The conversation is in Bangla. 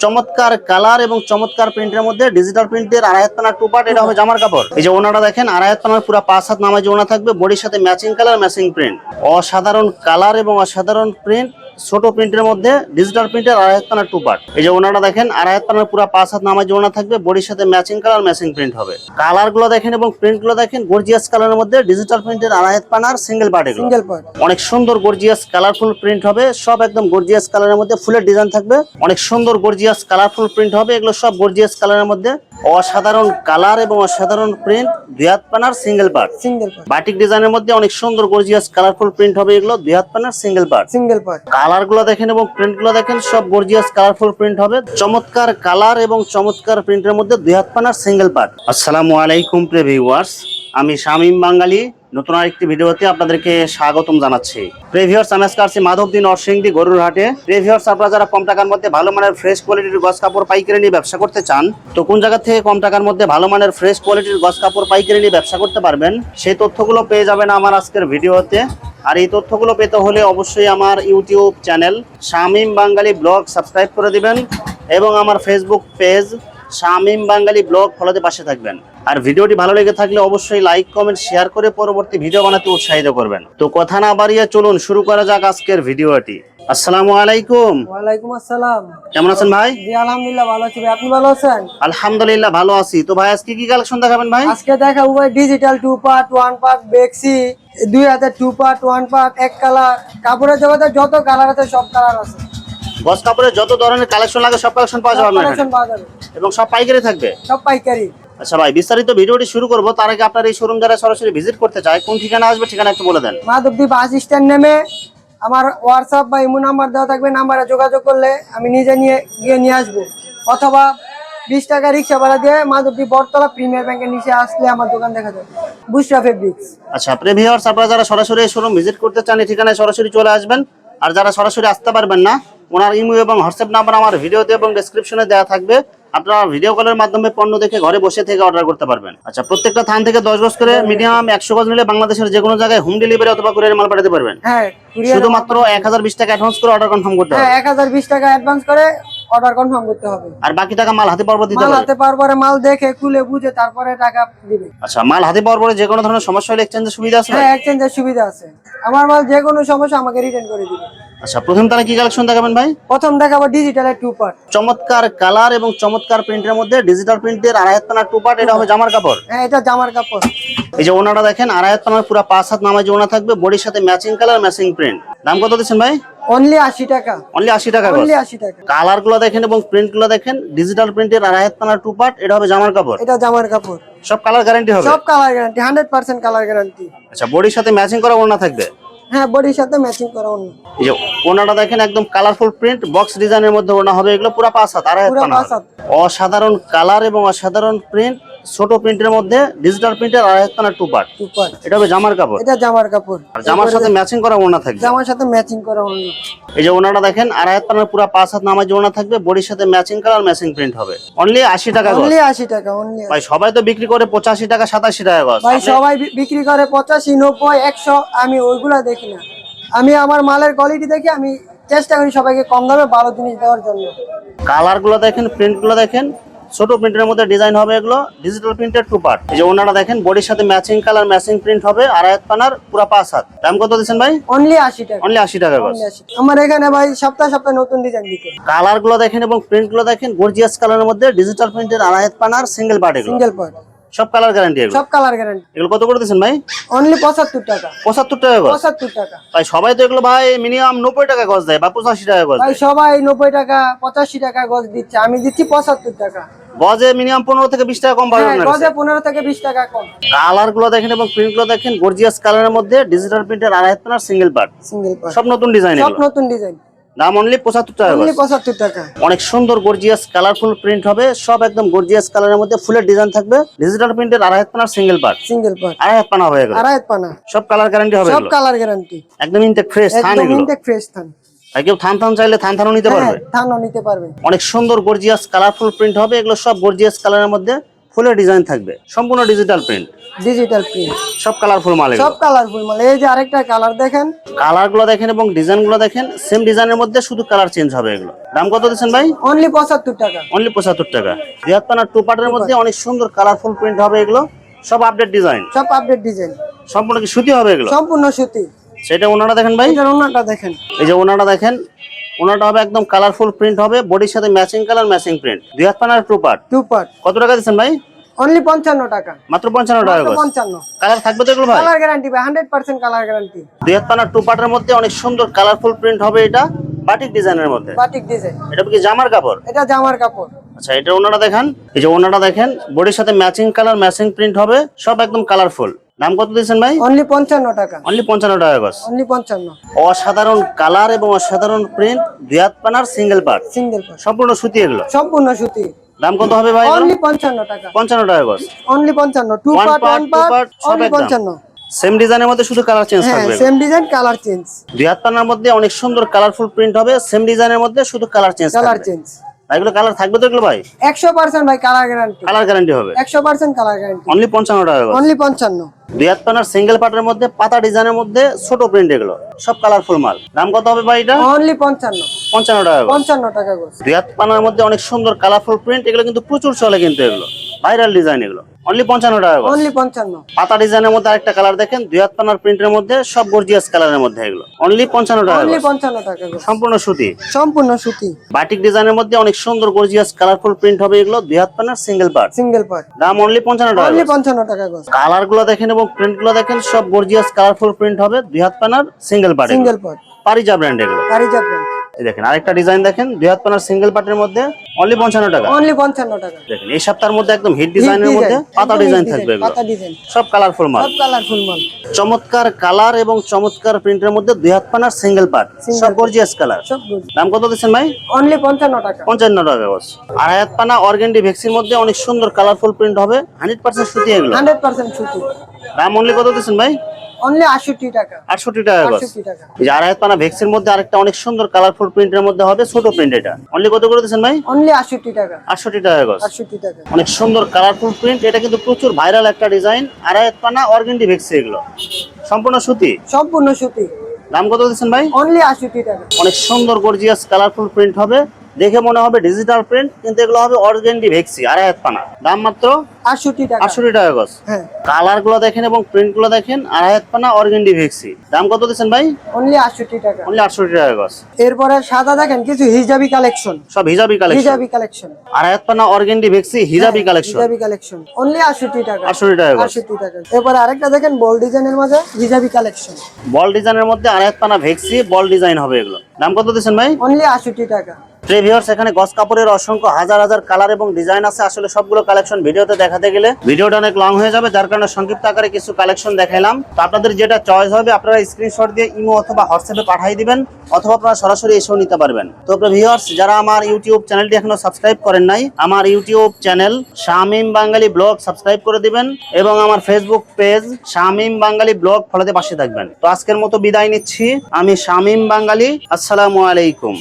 চমৎকার কালার এবং চমৎকার প্রিন্টের মধ্যে ডিজিটাল প্রিন্টের আড়াই হাত পানার টু পার্ট, এটা হবে জামার কাপড়। এই যে ওনাটা দেখেন, আড়াই হাত পানার পুরো 5 হাত নামাজি ওনা থাকবে, বডির সাথে ম্যাচিং কালার ম্যাচিং প্রিন্ট। অসাধারণ কালার এবং অসাধারণ প্রিন্ট, ছোট প্রিন্টের মধ্যে ডিজিটাল প্রিন্টের আড়াই হাত পানার টু পার্ট। এই যে ওনাটা দেখেন, আড়াই হাত পানার পুরো 5 হাত নামাজি ওনা থাকবে, বডির সাথে ম্যাচিং কালার ম্যাচিং প্রিন্ট হবে। কালার গুলো দেখেন এবং প্রিন্ট গুলো দেখেন, গর্জিয়াস কালারের মধ্যে ডিজিটাল প্রিন্টের আড়াই হাত পানার সিঙ্গেল পার্ট। অনেক সুন্দর গর্জিয়াস কালারফুল প্রিন্ট হবে, সব একদম গর্জিয়াস কালারের মধ্যে ফুলের ডিজাইন থাকবে। অনেক সুন্দর গর্জিয়াস কালারফুল প্রিন্ট হবে, এগুলো সব গর্জিয়াস কালারের মধ্যে। অসাধারণ কালার এবং অসাধারণ প্রিন্ট, দুই হাত পানার সিঙ্গেল পার্ট। বাটিক ডিজাইনের মধ্যে অনেক সুন্দর গর্জিয়াস কালারফুল প্রিন্ট হবে, এগুলো দুই হাত পানার সিঙ্গেল পার্ট। কালার গুলো দেখেন এবং প্রিন্ট গুলো দেখেন, সব গর্জিয়াস কালারফুল প্রিন্ট হবে। চমৎকার কালার এবং চমৎকার প্রিন্টের মধ্যে দুই হাত পানার সিঙ্গেল পার্ট। আসসালামু আলাইকুম প্রিয় ভিউয়ার্স, আমি শামীম বাঙালি নতুন আরেকটি ভিডিওতে আপনাদেরকে স্বাগতম জানাচ্ছি। প্রিভিয়ার্স আমি আজকে আসছি মাধবদী নরসিংদী গরুর হাটে। প্রিভিয়ার্স আপনারা যারা কম টাকার মধ্যে ভালো মানের ফ্রেশ কোয়ালিটির গস কাপড় পাইকারি নিয়ে ব্যবসা করতে চান, তো কোন জায়গা থেকে কম টাকার মধ্যে ভালো মানের ফ্রেশ কোয়ালিটির গস কাপড় পাইকারি নিয়ে ব্যবসা করতে পারবেন, সেই তথ্যগুলো পেয়ে যাবেন আমার আজকের ভিডিওতে। আর এই তথ্যগুলো পেতে হলে অবশ্যই আমার ইউটিউব চ্যানেল শামীম বাঙালি ব্লগ সাবস্ক্রাইব করে দিবেন এবং আমার ফেসবুক পেজ শামীম বাঙালি ব্লগ ফলোতে পাশে থাকবেন। আর ভিডিওটি ভালো লেগে থাকলে অবশ্যই লাইক কমেন্ট শেয়ার করে পরবর্তী ভিডিও বানাতে উৎসাহিত করবেন। তো কথা না বাড়িয়ে চলুন শুরু করা যাক আজকের ভিডিওটি। আসসালামু আলাইকুম। ওয়ালাইকুম আসসালাম। কেমন আছেন ভাই? জি আলহামদুলিল্লাহ ভালো আছি ভাই, আপনি ভালো আছেন? আলহামদুলিল্লাহ ভালো আছি। তো ভাই আজকে কি কালেকশন দেখাবেন ভাই? আজকে দেখাবো ভাই digital two part, one part, বেক্সি, দুই হাতে টু পার্ট, ওয়ান পার্ট, এক কালার। কাপড়ের জগতে যত কালার আছে সব কালার আছে। গস কাপড়ের যত ধরনের কালেকশন লাগে সব কালেকশন পাওয়া যাবে আপনার কালেকশন এখানে? পাওয়া যাবে এবং সব পাইকারি থাকবে? সব পাইকারি। আচ্ছা ভাই, বিস্তারিত ভিডিওটি শুরু করব তার আগে আপনার এই শোরুম যারা সরাসরি ভিজিট করতে চায় কোন ঠিকানা আসবে, ঠিকানা একটু বলে দেন। মাধবদী বাস স্ট্যান্ড নেমে আমার হোয়াটসঅ্যাপ বা ইমো নাম্বার দেওয়া থাকবে, নাম্বারে যোগাযোগ করলে আমি নিজে নিয়ে আসবো, অথবা 20 টাকা রিক্সা ভাড়া দিয়ে মাধবদী বটতলা প্রিমিয়ার ব্যাংকের নিচে আসলে আমার দোকান দেখা যাবে, বুশরা ফেব্রিক্স। আচ্ছা প্রিভিউয়ার্স, আপনারা যারা সরাসরি এই শোরুম ভিজিট করতে চান এই ঠিকানায় সরাসরি চলে আসবেন। আর যারা সরাসরি আসতে পারবেন না, ওনার ইমো এবং হোয়াটসঅ্যাপ নাম্বার আমার ভিডিওতে এবং ডেসক্রিপশনে দেওয়া থাকবে, আপনারা ভিডিও কলের মাধ্যমে পণ্য দেখে ঘরে বসে থেকে অর্ডার করতে পারবেন। আচ্ছা, প্রত্যেকটা থান থেকে 10 গজ করে মিনিমাম 100 গজ নিলে বাংলাদেশের যে কোনো জায়গায় হোম ডেলিভারি অথবা কুরিয়ারে মাল পাঠাতে পারবেন। হ্যাঁ, শুধুমাত্র 1020 টাকা অ্যাডভান্স করে অর্ডার কনফার্ম করতে হবে। হ্যাঁ, 1020 টাকা অ্যাডভান্স করে অর্ডার কনফার্ম করতে হবে। আর বাকি টাকা মাল হাতে পাওয়ার পর দিতে মাল হবে। হাতে পাওয়ার পরে মাল দেখে খুলে বুঝে তারপরে টাকা দিবে। আচ্ছা, মাল হাতে পাওয়ার পরে যে কোনো ধরনের সমস্যা হলে এক্সচেঞ্জের সুবিধা আছে? হ্যাঁ, এক্সচেঞ্জের সুবিধা আছে। আমার মাল যে কোনো সমস্যা আমাকে রিটার্ন করে দিবে। আচ্ছা, প্রথম তাহলে কি কালেকশন দেখাবেন ভাই? প্রথম দেখাবো ডিজিটালের টু পার্ট। চমৎকার কালার এবং চমৎকার প্রিন্টের মধ্যে ডিজিটাল প্রিন্টের আড়াই হাত পানার টু পার্ট, এটা হবে জামার কাপড়। হ্যাঁ, এটা জামার কাপড়। এই যে ওনাটা দেখেন, আড়াই হাত পানার পুরো 5 হাত নামাজি ওনা থাকবে, বডির সাথে ম্যাচিং কালার ম্যাচিং প্রিন্ট। দাম কত দিচ্ছেন ভাই? অনলি 80 টাকা। অনলি 80 টাকা। অনলি 80 টাকা। কালার গুলো দেখেন এবং প্রিন্ট গুলো দেখেন, ডিজিটাল প্রিন্টের আড়াই হাত পানার টু পার্ট, এটা হবে জামার কাপড়। এটা জামার কাপড়। সব কালার গ্যারান্টি হবে? সব কালার গ্যারান্টি, 100% কালার গ্যারান্টি। আচ্ছা, বডির সাথে ম্যাচিং করা ওনা থাকবে? হ্যাঁ, বডির সাথে ম্যাচিং করা অন্য। এই যে ওনাটা দেখেন, একদম কালারফুল প্রিন্ট বক্স ডিজাইনের মধ্যে ওনা হবে, এগুলো পুরো 5 হাত আড়াই হাত পানা। অসাধারণ কালার এবং অসাধারণ প্রিন্ট, ছোট প্রিন্টের মধ্যে ডিজিটাল প্রিন্টের আড়াই হাত পানার টু পার্ট। এটা হবে জামার কাপড়। এটা জামার কাপড়। আর জামার সাথে ম্যাচিং করা ওনা থাকবে? জামার সাথে ম্যাচিং করা অন্য। এই যে ওনাটা দেখেন, আড়াই হাত পানার পুরো 5 হাত নামাজি ওনা থাকবে, বডির সাথে ম্যাচিং কালার ম্যাচিং প্রিন্ট হবে। অনলি 80 টাকা গজ। অনলি 80 টাকা। অনলি ভাই সবাই তো বিক্রি করে 85 টাকা 87 টাকা গজ। ভাই সবাই বিক্রি করে 85, 90, 100, আমি ওইগুলা দেখি না। আমি আমার মালের কোয়ালিটি দেখি, আমি চেষ্টা করি সবাইকে কম দামে ভালো জিনিস দেওয়ার জন্য। কালার গুলো দেখেন, প্রিন্ট গুলো দেখেন, ছোট প্রিন্টের মধ্যে ডিজাইন হবে, এগুলো ডিজিটাল প্রিন্টের টু পার্ট। এই যে ওনাটা দেখেন, বডির সাথে ম্যাচিং কালার ম্যাচিং প্রিন্ট হবে, আড়াই হাত পানার পুরো 5 হাত। দাম কত দিচ্ছেন ভাই? অনলি 80 টাকা। অনলি 80 টাকা গজ। আমার এখানে ভাই সপ্তাহে সপ্তাহে নতুন ডিজাইন দিতে। কালার গুলো দেখেন এবং প্রিন্ট গুলো দেখেন, গর্জিয়াস কালারের মধ্যে ডিজিটাল প্রিন্টের আড়াই হাত পানার সিঙ্গেল পার্ট, এগুলো সিঙ্গেল পার্ট। সব কালার গ্যারান্টি। সব কালার গ্যারান্টি। এগুলো কত করে দিচ্ছেন ভাই? অনলি 75 টাকা। 75 টাকা গজ। 75 টাকা। ভাই সবাই তো এগুলো ভাই মিনিমাম 90 টাকা গজ দেয় বা 85 টাকা গজ ভাই দেয়। সবাই 90 টাকা 85 টাকা গজ দিচ্ছে, আমি দিচ্ছি 75 টাকা। গজে মিনিমাম 15 থেকে 20 টাকা কম পাবেন হ্যাঁ, আপনার গজে কাছে। 15 থেকে 20 টাকা কম। কালার গুলো দেখেন এবং প্রিন্ট গুলো দেখেন, গর্জিয়াস কালারের মধ্যে ডিজিটাল প্রিন্টের আড়াই হাত পানার সিঙ্গেল পার্ট। Single part. সব নতুন ডিজাইন, সব এগুলো নতুন ডিজাইন। দাম অনলি 75 টাকা অনলি গজ। 75 টাকা। অনেক সুন্দর গর্জিয়াস কালারফুল প্রিন্ট হবে, সব একদম গর্জিয়াস কালারের মধ্যে ফুলের ডিজাইন থাকবে, ডিজিটাল প্রিন্টের আড়াই হাত পানার সিঙ্গেল পার্ট। Single part. আড়াই হাত পানা হবে এগুলো। আড়াই হাত পানা। সব কালার গ্যারান্টি হবে সব এগুলো? Colour guarantee. একদম ইনটেক ফ্রেশ থান একদম এগুলো। ইনটেক ফ্রেশ থান। আর কেউ থান থান চাইলে থান থানও নিতে পারবে। থানও নিতে পারবে। অনেক সুন্দর গর্জিয়াস কালারফুল প্রিন্ট হবে, এগুলো সব গর্জিয়াস কালারের মধ্যে ফুলের ডিজাইন থাকবে, সম্পূর্ণ ডিজিটাল প্রিন্ট, ডিজিটাল প্রিন্ট, সব কালারফুল মাল। সব কালারফুল মাল। এই যে আরেকটা কালার দেখেন, কালার গুলো দেখেন এবং ডিজাইন গুলো দেখেন, সেম ডিজাইনের মধ্যে শুধু কালার চেঞ্জ হবে। এগুলো দাম কত দিচ্ছেন ভাই? অনলি 75 টাকা। অনলি 75 টাকা। 73 টু পার্টের মধ্যে অনেক সুন্দর কালারফুল প্রিন্ট হবে। এগুলো সব আপডেট ডিজাইন, সব আপডেট ডিজাইন, সম্পূর্ণ কি সুতি হবে এগুলো? সম্পূর্ণ সুতি। সেটা ওনাটা দেখেন ভাই, এটার ওনাটা দেখেন, এই যে ওনাটা দেখেন, ওনাটা হবে একদম কালারফুল প্রিন্ট হবে, বডির সাথে matching colour matching print. 73 two part, two part. কত টাকা দিচ্ছেন ভাই? অনলি 55 টাকা। মাত্র 55 টাকা গজ। 55। কালার থাকবে তো এগুলো ভাই? কালার গ্যারান্টি ভাই, 100% কালার গ্যারান্টি। 73 টু পার্টের মধ্যে অনেক সুন্দর কালারফুল প্রিন্ট হবে। এটা বাটিক ডিজাইনের মধ্যে, বাটিক ডিজাইন। এটা কি জামার কাপড়? এটা জামার কাপড়। আচ্ছা, এটা ওনাটা দেখেন, এই যে ওনাটা দেখেন, বডির সাথে ম্যাচিং কালার ম্যাচিং প্রিন্ট হবে, সব একদম কালারফুল। দাম কত দিচ্ছেন ভাই? অনলি 55 টাকা। অনলি 55 টাকা গজ। অনলি 55। অসাধারণ কালার এবং অসাধারণ প্রিন্ট, দুই হাত পানার সিঙ্গেল পার্ট, সিঙ্গেল পার্ট, সম্পূর্ণ সুতি এগুলো। সম্পূর্ণ সুতি। দাম কত হবে ভাই? অনলি 55 টাকা। 55 টাকা গজ। Only 55। Two One part, part, one two part, part, সব অনলি একদম। 55। সেম ডিজাইনের মধ্যে শুধু কালার চেঞ্জ হ্যাঁ, থাকবে। Same design, colour change. দুই হাত পানার মধ্যে অনেক সুন্দর কালারফুল প্রিন্ট হবে, সেম ডিজাইনের মধ্যে শুধু কালার চেঞ্জ কালার থাকবে। চেঞ্জ। এগুলো কালার থাকবে তো এগুলো ভাই? 100% ভাই কালার গ্যারান্টি। কালার গ্যারান্টি হবে। 100% কালার গ্যারান্টি। অনলি 55 টাকা গজ। অনলি 55। দুই হাত পানার সিঙ্গেল পার্টের মধ্যে পাতা ডিজাইনের মধ্যে ছোট প্রিন্ট, এগুলো সব কালারফুল মাল। দাম কত হবে ভাই এটা? অনলি 55। 55 টাকা গজ। 55 টাকা গজ। দুই হাত পানার মধ্যে অনেক সুন্দর কালারফুল প্রিন্ট, এগুলো কিন্তু প্রচুর চলে, কিন্তু এগুলো ভাইরাল ডিজাইন। এগুলো অনলি 55 টাকা গজ। অনলি 55। পাতা ডিজাইনের মধ্যে আরেকটা কালার দেখেন, দুই হাত পানার প্রিন্টের মধ্যে সব গর্জিয়াস কালারের মধ্যে, এগুলো অনলি 55 টাকা অনলি গজ। 55 টাকা গজ। সম্পূর্ণ সুতি, সম্পূর্ণ সুতি। বাটিক ডিজাইনের মধ্যে অনেক সুন্দর গর্জিয়াস কালারফুল প্রিন্ট হবে। এগুলো দুই হাত পানার সিঙ্গেল পার্ট, সিঙ্গেল পার্ট। দাম অনলি 55 টাকা অনলি গজ। 55 টাকা গজ। কালার গুলো দেখেন এবং প্রিন্ট গুলো দেখেন, সব গর্জিয়াস কালারফুল প্রিন্ট হবে, দুই হাত পানার single part, single part. পারিজা brand এগুলো। কারিজা ব্র্যান্ড। এই দেখেন আরেকটা ডিজাইন দেখেন, দুই হাত পানার সিঙ্গেল পার্টের মধ্যে অনলি 55 টাকা। অনলি 55 টাকা। দেখেন এই সপ্তাহের মধ্যে একদম হিট ডিজাইনের মধ্যে পাতা ডিজাইন থাকবে। এগুলো পাতা ডিজাইন, সব কালারফুল মাল, সব কালারফুল মাল। চমৎকার কালার এবং চমৎকার প্রিন্টের মধ্যে দুই হাত পানার সিঙ্গেল পার্ট, সব গর্জিয়াস কালার। সব গুড। দাম কত দিচ্ছেন ভাই? অনলি 55 টাকা। 55 টাকা গজ। আড়াই হাত পানা অর্গেন্ডি ভেক্সির মধ্যে অনেক সুন্দর কালারফুল প্রিন্ট হবে, 100% সুতি এগুলো। 100% সুতি। দাম অনলি কত দিচ্ছেন ভাই? অনলি 68 টাকা। 68 টাকা গজ। 68 টাকা। এই যে আড়াই হাত পানা ভেক্সির মধ্যে আরেকটা অনেক সুন্দর কালারফুল প্রিন্টের মধ্যে হবে, ছোট প্রিন্ট। এটা অনলি কত করে দিচ্ছেন ভাই? অনলি 68 টাকা। 68 টাকা গজ। 68 টাকা। অনেক সুন্দর কালারফুল প্রিন্ট, এটা কিন্তু প্রচুর ভাইরাল একটা ডিজাইন। আড়াই হাত পানা অর্গেন্ডি ভেক্সি, এগুলো সম্পূর্ণ সুতি। সম্পূর্ণ সুতি। দাম কত দিচ্ছেন ভাই? অনলি 68 টাকা। অনেক সুন্দর গর্জিয়াস কালারফুল প্রিন্ট হবে, দেখে মনে হবে ডিজিটাল প্রিন্ট, কিন্তু এগুলো হবে অর্গেন্ডি ভেক্সি, আড়াই হাত পানা। দাম মাত্র 68 টাকা। 68 টাকা গজ। হ্যাঁ, কালার গুলো দেখেন এবং প্রিন্ট গুলো দেখেন, আড়াই হাত পানা অর্গেন্ডি ভেক্সি। দাম কত দিচ্ছেন ভাই? অনলি 68 টাকা। অনলি 68 টাকা গজ। এরপরে সাদা দেখেন কিছু হিজাবি কালেকশন। সব হিজাবি কালেকশন, হিজাবি কালেকশন। আড়াই হাত পানা অর্গেন্ডি ভেক্সি হিজাবি কালেকশন। হিজাবি কালেকশন। অনলি 68 টাকা। 68 টাকা গজ। 68 টাকা। এরপরে আরেকটা দেখেন বল ডিজাইনের মাঝে হিজাবি কালেকশন। বল ডিজাইনের মধ্যে আড়াই হাত পানা ভেক্সি বল ডিজাইন হবে। এগুলো দাম কত দিচ্ছেন ভাই? অনলি 68 টাকা। ভিউয়ার্স, এখানে গস কাপড়ের অসংখ্য হাজার হাজার কালার এবং ডিজাইন আছে। আসলে সবগুলো কালেকশন ভিডিওতে দেখাতে গেলে ভিডিওটা অনেক লং হয়ে যাবে, যার কারণে সংক্ষিপ্ত আকারে কিছু কালেকশন দেখাইলাম। তো আপনাদের যেটা চয়েস হবে আপনারা স্ক্রিনশট দিয়ে ইমো অথবা হোয়াটসঅ্যাপে পাঠিয়ে দিবেন, অথবা আপনারা সরাসরি এসেও নিতে পারবেন। তো ভিউয়ার্স, যারা আমার ইউটিউব চ্যানেলটি এখনো সাবস্ক্রাইব করেন নাই, আমার ইউটিউব চ্যানেল শামীম বাঙালি ব্লগ সাবস্ক্রাইব করে দিবেন, এবং আমার ফেসবুক পেজ শামীম বাঙালি ব্লগ ফলোতে পাশে থাকবেন। তো আজকের মতো বিদায় নিচ্ছি, আমি শামীম বাঙালি। আসসালামু আলাইকুম।